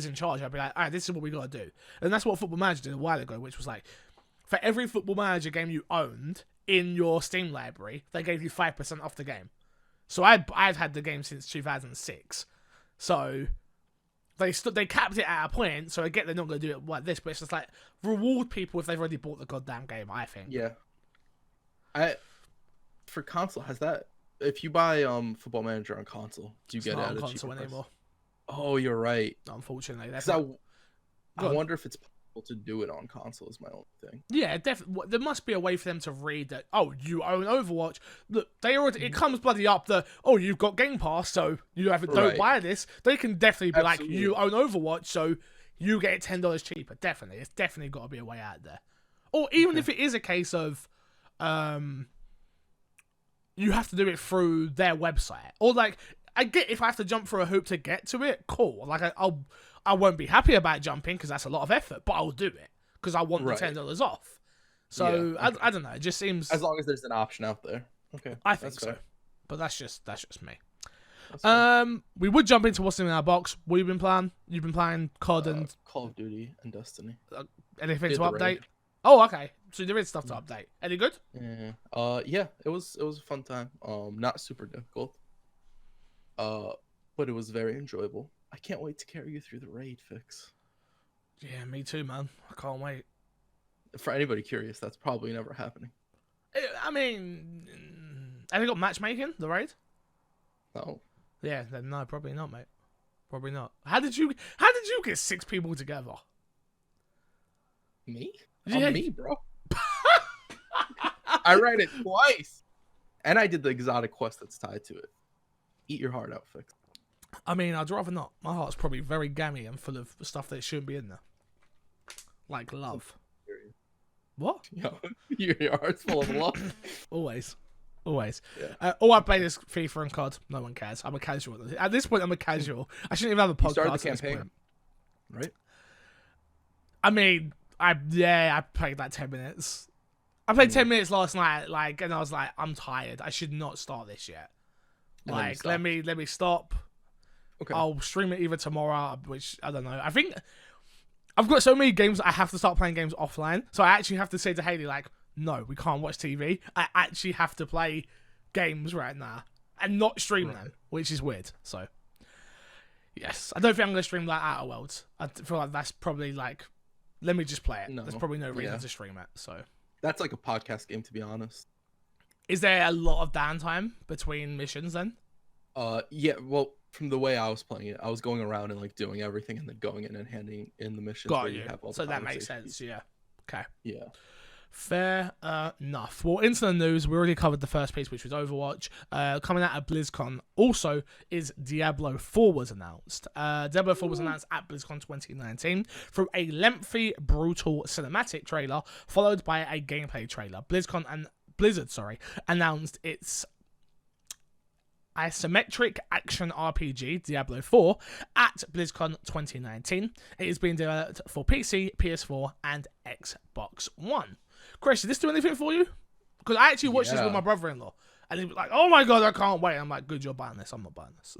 in charge, I'd be like, all right, this is what we got to do. And that's what Football Manager did a while ago, which was like, for every Football Manager game you owned in your Steam library, they gave you 5% off the game. So I've had the game since 2006. So they capped it at a point. So I get they're not going to do it like this, but it's just like reward people if they've already bought the goddamn game. I think. Yeah. For console, has that? If you buy Football Manager on console, do you get it at a console cheaper anymore? Price? Oh, you're right. Unfortunately, Because I wonder if it's possible to do it on console. Is my only thing. Yeah, definitely. There must be a way for them to read that. Oh, you own Overwatch. Look, they already. It comes bloody up that. Oh, you've got Game Pass, so you don't buy this. They can definitely be like, you own Overwatch, so you get it $10 cheaper. Definitely, it's definitely got to be a way out there. Or even if it is a case of, you have to do it through their website, or like, I get if I have to jump through a hoop to get to it, cool. Like I won't be happy about jumping because that's a lot of effort, but I'll do it because I want the $10 off. So I don't know. It just seems, as long as there's an option out there. Okay, I think so. Fair. But that's just me. That's we would jump into what's in our box. What have you been playing? You've been playing COD and Call of Duty and Destiny. Anything to update? Oh, okay. So there is stuff to update. Any good? Yeah. Yeah. It was a fun time. Not super difficult. But it was very enjoyable. I can't wait to carry you through the raid fix. Yeah, me too, man. I can't wait. For anybody curious, that's probably never happening. I mean, have they got matchmaking, the raid? No. Yeah, then no, probably not, mate. Probably not. How did you get 6 people together? Me? Yeah. Me, bro. I read it twice. And I did the exotic quest that's tied to it. Eat your heart out, fix. I mean, I'd rather not. My heart's probably very gammy and full of stuff that shouldn't be in there. Like love. What? Your heart's full of love. Always. Always. Yeah. All I play is FIFA and COD. No one cares. I'm a casual. At this point, I'm a casual. I shouldn't even have a podcast. You started the at this campaign, point. right? I mean, I played like 10 minutes. I played 10 minutes last night, and I was like, I'm tired. I should not start this yet. Like, let me stop. Okay. I'll stream it either tomorrow, which I don't know. I think I've got so many games I have to start playing games offline. So I actually have to say to Haley, like, no, we can't watch TV. I actually have to play games right now and not stream them, which is weird. So, yes. I don't think I'm going to stream like Outer Worlds. I feel like that's probably like, let me just play it. No. There's probably no reason to stream it. So that's like a podcast game, to be honest. Is there a lot of downtime between missions then? Yeah, well, from the way I was playing it, I was going around and like doing everything and then going in and handing in the missions where Got you you. have all the So that makes conversation sense. pieces. Yeah. Okay. Yeah. Fair enough. Well, into the news, we already covered the first piece, which was Overwatch. Coming out of BlizzCon also is Diablo 4 was announced. Diablo 4 was announced at BlizzCon 2019 through a lengthy, brutal cinematic trailer, followed by a gameplay trailer. Blizzard, announced its isometric action RPG Diablo 4 at BlizzCon 2019. It is being developed for PC, PS4, and Xbox One. Chris, did this do anything for you? Because I actually watched this with my brother-in-law, and he was like, "Oh my god, I can't wait!" I'm like, "Good, you're buying this. I'm not buying this."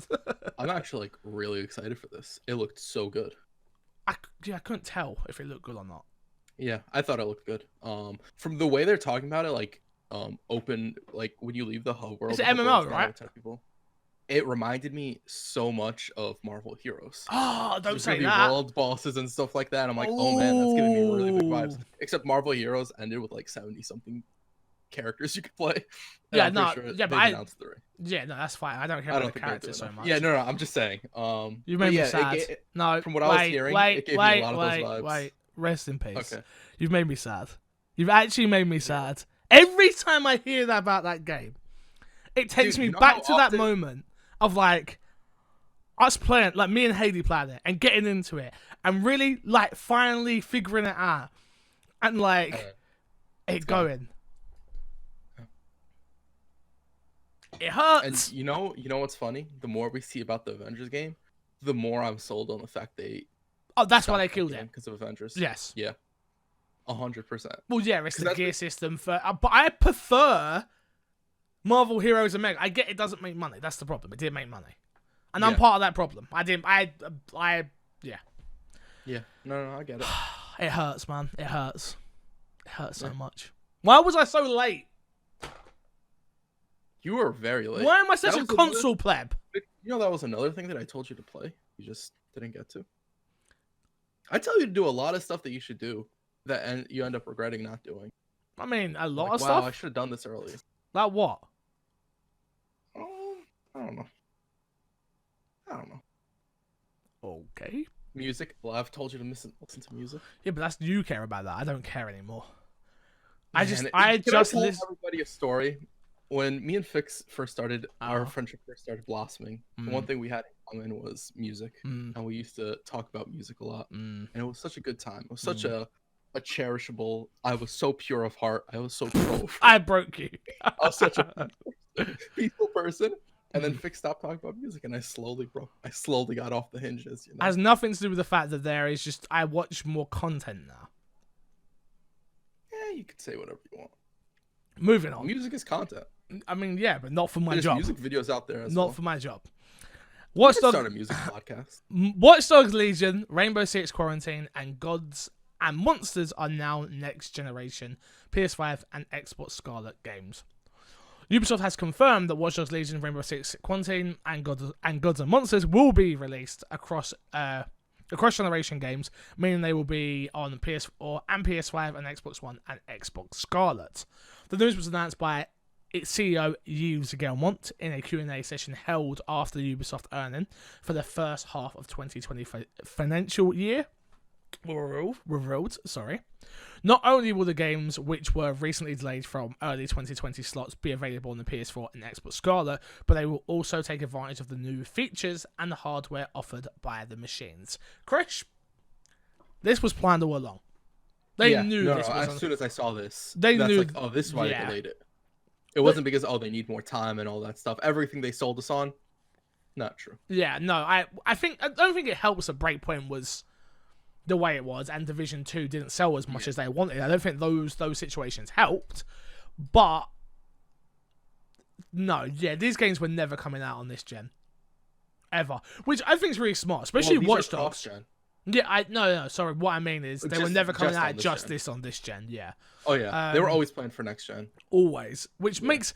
I'm actually like really excited for this. It looked so good. I couldn't tell if it looked good or not. Yeah, I thought it looked good. From the way they're talking about it, like open, like when you leave the hub world, It's an MMO, right? People. It reminded me so much of Marvel Heroes. Oh, don't There's say gonna be that. world bosses and stuff like that. I'm like, oh man, that's giving me really big vibes. Ooh. Except Marvel Heroes ended with like 70 something characters you could play. And Yeah, I'm no, pretty sure yeah, they've announced 3. yeah, no, that's fine. I don't care I about don't the think they're characters doing so that. much. Yeah, no, I'm just saying. You made me yeah, sad. No, from what I was hearing, it gave me a lot of those vibes. Wait, rest in peace. Okay. You've made me sad. You've actually made me sad. Every time I hear that about that game, it takes Dude, me you know back to how that often- moment of like us playing, like me and Hayley playing it and getting into it and really like finally figuring it out and like it going. It hurts. And you know what's funny? The more we see about the Avengers game, the more I'm sold on the fact they. Oh, that's why they killed it. Because of Avengers. Yes. Yeah. 100%. Well, yeah, it's the that's gear system for. But I prefer Marvel Heroes and Meg. I get it doesn't make money. That's the problem. It didn't make money, and I'm Yeah. part of that problem. Yeah. Yeah. No, I get it. It hurts, man. It hurts. It hurts so much. Why was I so late? You were very late. Why am I such That a was console pleb? You know that was another thing that I told you to play. You just didn't get to. I tell you to do a lot of stuff that you should do that you end up regretting not doing. I mean, a lot Like, of wow, stuff. I should have done this earlier. Like what? Oh, I don't know. Okay. Music. Well, I've told you to listen to music. Yeah, but that's you care about that. I don't care anymore. Man, Can can I tell listen. everybody a story. When me and Fix first started, our Uh-huh. friendship first started blossoming. The one thing we had in common was music, and we used to talk about music a lot. And it was such a good time. It was such a cherishable. I was so pure of heart. I was so pro. I broke you. I was such a peaceful person. And then Fix stopped talking about music, and I slowly broke. I slowly got off the hinges. You know? Has nothing to do with the fact that there is just I watch more content now. Yeah, you could say whatever you want. Moving on. Music is content. I mean, yeah, but not for my There's job. music videos out there as Not well. for my job. We could start a music podcast. Watch Dogs Legion, Rainbow Six Quarantine, and Gods and Monsters are now next generation PS5 and Xbox Scarlet games. Ubisoft has confirmed that Watch Dogs Legion, Rainbow Six Quarantine, and Gods and Monsters will be released across generation games, meaning they will be on PS4 and PS5 and Xbox One and Xbox Scarlet. The news was announced by its CEO Yves Guillemot in a Q&A session held after the Ubisoft earning for the first half of 2020 financial year. Revealed. Not only will the games which were recently delayed from early 2020 slots be available on the PS4 and Xbox Scarlet, but they will also take advantage of the new features and the hardware offered by the machines. Chris, this was planned all along. They knew this was as soon as I saw this, They that's knew- like, oh, this is why they delayed it. It wasn't because they need more time and all that stuff. Everything they sold us on, not true. Yeah, no, I don't think it helps that Breakpoint was the way it was and Division 2 didn't sell as much as they wanted. I don't think those situations helped. But no, yeah, these games were never coming out on this gen. Ever. Which I think is really smart, especially these Watch are Dogs. cross-gen. Yeah, no, sorry. What I mean is they were never coming just out on this just gen. this on this gen, yeah. Oh yeah, they were always planned for next gen. Always. Which makes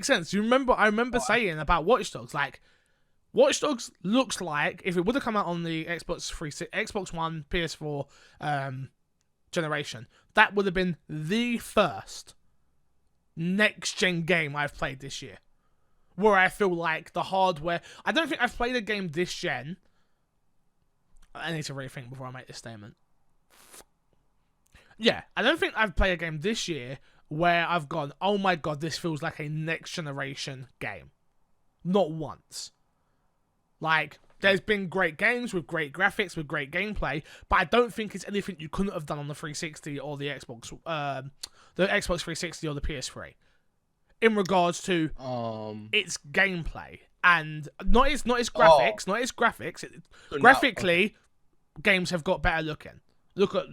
sense. I remember saying about Watch Dogs, like Watch Dogs looks like if it would have come out on the Xbox One, PS4 generation, that would have been the first next gen game I've played this year. where I feel like the hardware. I don't think I've played a game this gen. I need to rethink before I make this statement. Yeah, I don't think I've played a game this year where I've gone, oh my god, this feels like a next generation game. Not once. Like, there's been great games with great graphics, with great gameplay, but I don't think it's anything you couldn't have done on the 360 or the Xbox 360 or the PS3. In regards to its gameplay and not its graphics, graphically, games have got better looking. Look at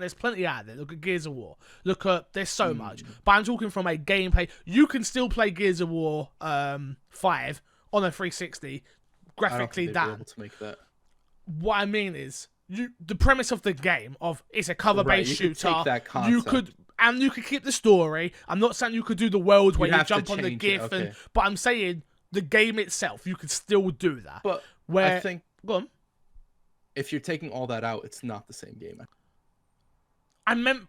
there's plenty out there. Look at Gears of War. There's so much. But I'm talking from a gameplay. You can still play Gears of War 5 on a 360, graphically done. Able to make that. What I mean is, the premise of the game of it's a cover-based shooter. Take that concept. You could keep the story. I'm not saying you could do the world where you jump on the GIF, but I'm saying the game itself, you could still do that. But I think go on. If you're taking all that out, it's not the same game.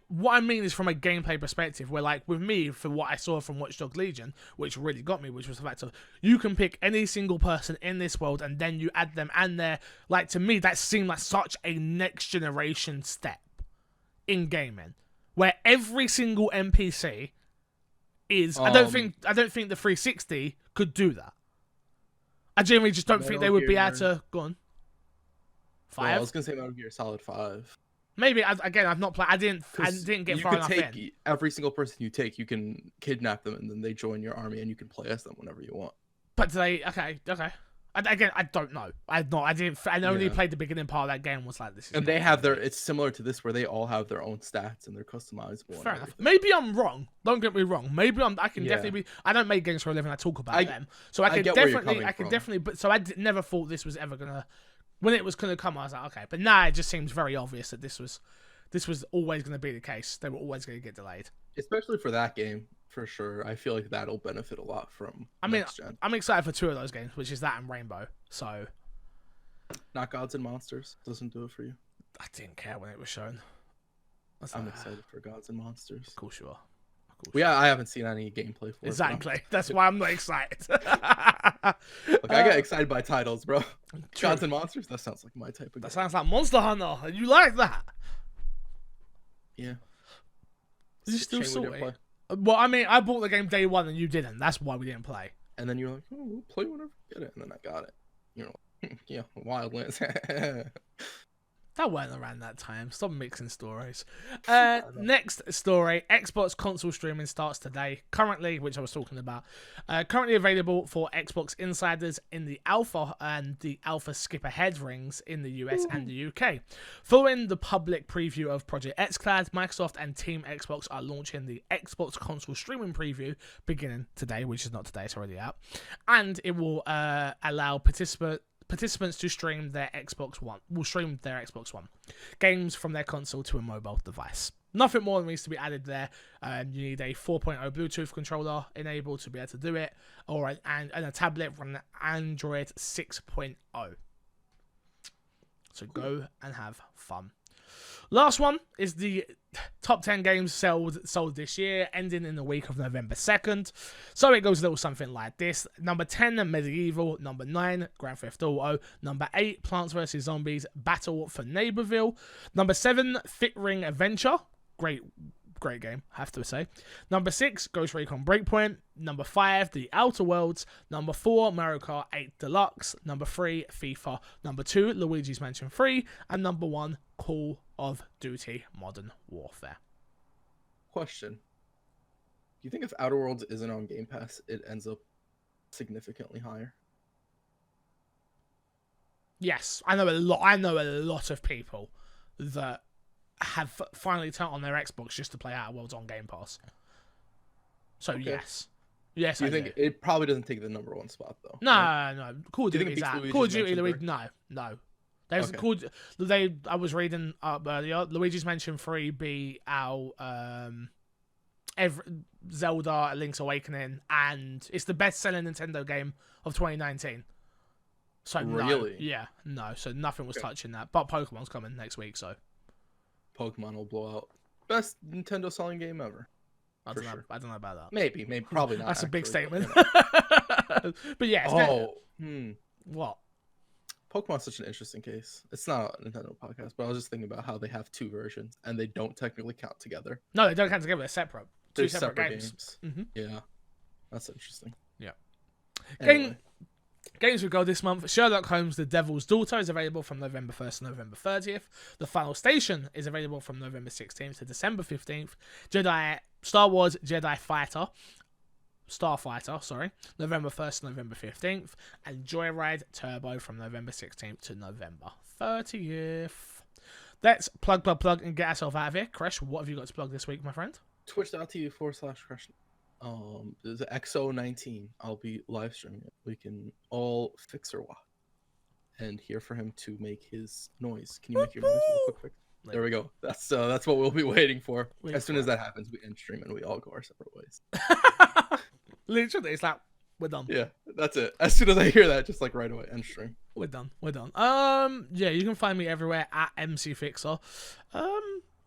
What I mean is from a gameplay perspective, where like with me, for what I saw from Watch Dogs Legion, which really got me, which was the fact of you can pick any single person in this world and then you add them, and they're like, to me that seemed like such a next generation step in gaming, where every single NPC is. I don't think the 360 could do that. I genuinely just don't think they would be able to. Go on. 5. Well, I was gonna say Metal Gear Solid 5. Maybe I've not played. I didn't get far enough in. Every single person you take, you can kidnap them, and then they join your army, and you can play as them whenever you want. But do they? Okay. I don't know. I only played the beginning part of that game. Was like this. And they have it's similar to this, where they all have their own stats and they're customizable. Fair enough. Maybe I'm wrong. Don't get me wrong. Maybe I can definitely be. I don't make games for a living. I talk about them, so I can definitely. But so I never thought this was ever gonna. When it was going to come, I was like, okay. But now it just seems very obvious that this was always going to be the case. They were always going to get delayed. Especially for that game, for sure. I feel like that'll benefit a lot from next gen. I'm excited for 2 of those games, which is that and Rainbow. So, not Gods and Monsters doesn't do it for you. I didn't care when it was shown. I'm excited for Gods and Monsters. Of course you are. Yeah, I haven't seen any gameplay for it. Exactly. That's why I'm not excited. Look, I get excited by titles, bro. True. Gods and Monsters, that sounds like my type of game. That sounds like Monster Hunter. You like that? Yeah. You still salty? Well, I mean, I bought the game day one and you didn't. That's why we didn't play. And then you're like, oh, we'll play whenever we get it. And then I got it. You know, yeah, Wildlands. That weren't around that time. Stop mixing stories. Next story, Xbox console streaming starts today. Currently, which I was talking about, currently available for Xbox insiders in the alpha and the alpha skip ahead rings in the US and the UK. Following the public preview of Project xCloud, Microsoft and Team Xbox are launching the Xbox console streaming preview beginning today, which is not today, it's already out. And it will allow participants to stream their Xbox One. Will stream their Xbox One games from their console to a mobile device. Nothing more needs to be added there. You need a 4.0 Bluetooth controller enabled to be able to do it, or and a tablet from Android 6.0. So go and have fun. Last one is the top 10 games sold this year, ending in the week of November 2nd. So it goes a little something like this. Number 10, Medieval. Number 9, Grand Theft Auto. Number 8, Plants vs. Zombies Battle for Neighborville. Number 7, Fit Ring Adventure. Great game, I have to say. Number 6, Ghost Recon Breakpoint. Number 5, The Outer Worlds. Number 4, Mario Kart 8 Deluxe. Number 3, FIFA. Number 2, Luigi's Mansion 3. And number 1, Call of Duty Modern Warfare. Question. Do you think if Outer Worlds isn't on Game Pass, it ends up significantly higher? Yes, I know a lot of people that have finally turned on their Xbox just to play Outer Worlds on Game Pass. So okay. Yes. Do you think it probably doesn't take the number 1 spot though? No. Call of Duty is out. Call of Duty, no. There's I was reading up earlier. Luigi's Mansion 3 beat out Zelda: Link's Awakening, and it's the best-selling Nintendo game of 2019. So really, no. So nothing was touching that. But Pokemon's coming next week, so Pokemon will blow out. Best Nintendo selling game ever. I don't know about that. Maybe, probably not. That's actually a big statement. But yeah, what? Pokemon's such an interesting case. It's not a Nintendo podcast, but I was just thinking about how they have two versions and they don't technically count together. No, they don't count together. They're separate. They're Two separate games. Mm-hmm. Yeah, that's interesting. Yeah. Anyway. Games we go this month. Sherlock Holmes: The Devil's Daughter is available from November 1st to November 30th. The Final Station is available from November 16th to December 15th. Star Wars Jedi Starfighter, sorry, November 1st to November 15th. And Joyride Turbo from November 16th to November 30th. Let's plug, and get ourselves out of here. Kresh, what have you got to plug this week, my friend? Twitch.tv/Kresh. There's an XO19. I'll be live streaming it. We can all fix or watch and hear for him to make his noise. Can you make your noise real quick? There we go. That's what we'll be waiting for. As soon as that happens, we end stream and we all go our separate ways. Literally, it's like we're done. Yeah, that's it. As soon as I hear that, just like right away, end stream. We're done. Yeah, you can find me everywhere at MC Fixer.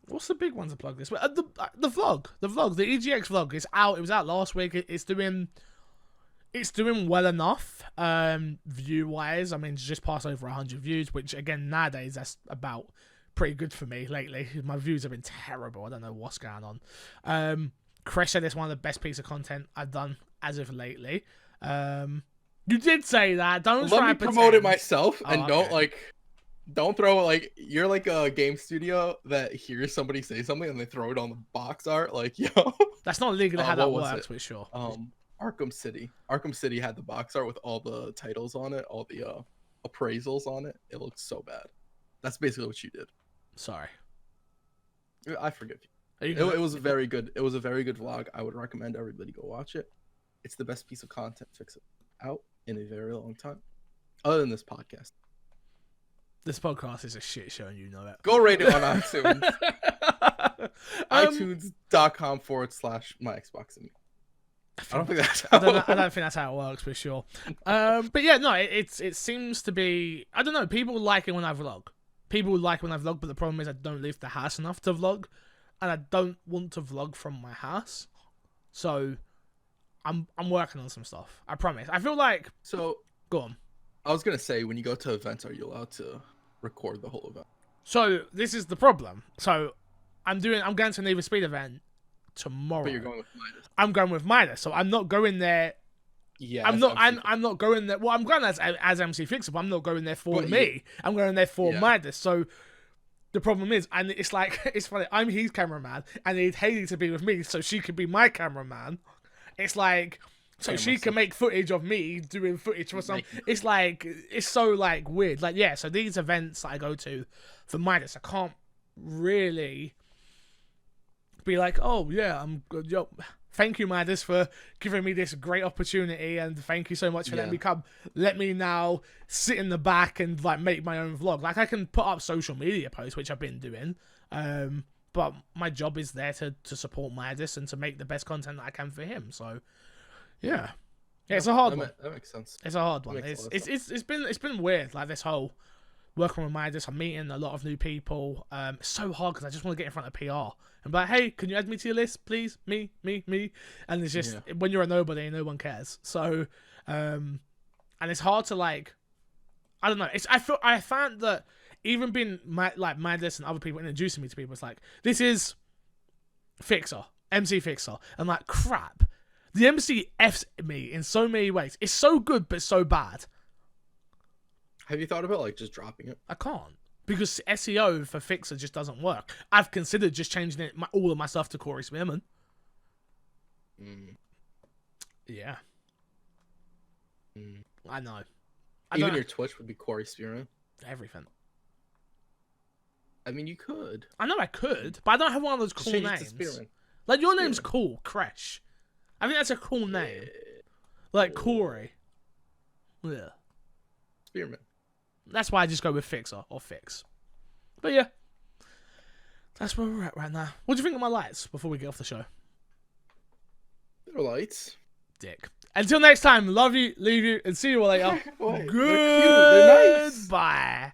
What's the big one to plug this? The vlog, the EGX vlog is out. It was out last week. It's doing well enough, view wise. I mean, it's just passed over 100 views, which again nowadays that's about pretty good for me lately. My views have been terrible. I don't know what's going on. Kresh said it's one of the best pieces of content I've done as of lately. You did say that. Don't Let try me and promote it myself, Oh, and okay. don't throw you're like a game studio that hears somebody say something and they throw it on the box art. Like, yo, That's not legally how that what was works, it? but sure. Arkham City. Arkham City had the box art with all the titles on it, all the appraisals on it. It looked so bad. That's basically what you did. Sorry. I forgive you. It was a very good. It was a very good vlog. I would recommend everybody go watch it. It's the best piece of content Fix It out in a very long time, other than this podcast. This podcast is a shit show, and you know it. Go rate it on iTunes. iTunes.com/my Xbox and me. I don't think that's how I don't think that's how it works for sure. But yeah, no, it seems to be. I don't know. People like it when I vlog. People like it when I vlog, but the problem is I don't leave the house enough to vlog, and I don't want to vlog from my house. So I'm working on some stuff. I promise. I feel like. So go on. I was gonna say, when you go to events, are you allowed to record the whole event? So this is the problem. So I'm going to an Need for Speed event tomorrow. But you're going with Midas. I'm going with Midas, so I'm not going there. Yeah, I'm not going there. Well, I'm going as MC Fixer, but I'm not going there for me. I'm going there for Midas. So the problem is, and it's like it's funny. I'm his cameraman, and I need Haley to be with me so she can be my cameraman. It's like. So she can make footage of me doing footage for some. It's like it's so like weird. Like yeah. So these events that I go to for Midas, I can't really be like, oh yeah, I'm good. Yo, thank you Midas for giving me this great opportunity, and thank you so much for letting me come. Let me now sit in the back and like make my own vlog. Like I can put up social media posts, which I've been doing. But my job is there to support Midas and to make the best content that I can for him. So. Yeah, it's a hard one. That makes sense. It's a hard one. It's been weird. Like this whole working with Midas, I'm meeting a lot of new people. It's so hard because I just want to get in front of PR and be like, hey, can you add me to your list, please? Me. And it's just when you're a nobody, no one cares. So, and it's hard to like, I don't know. I found that even being Midas and other people introducing me to people, it's like this is Fixer, MC Fixer, and like crap. The MC F's me in so many ways. It's so good, but so bad. Have you thought about like just dropping it? I can't. Because SEO for Fixer just doesn't work. I've considered just changing all of my stuff to Corey Spearman. Yeah. I know. Even your Twitch would be Corey Spearman? Everything. I mean, you could. I know I could, but I don't have one of those cool names. Like, your name's cool, Kresh. I think that's a cool name. Like Corey. Yeah. Spearman. That's why I just go with Fixer or Fix. But yeah. That's where we're at right now. What do you think of my lights before we get off the show? They're lights. Dick. Until next time, love you, leave you, and see you all later. They're cute. They're nice. Goodbye.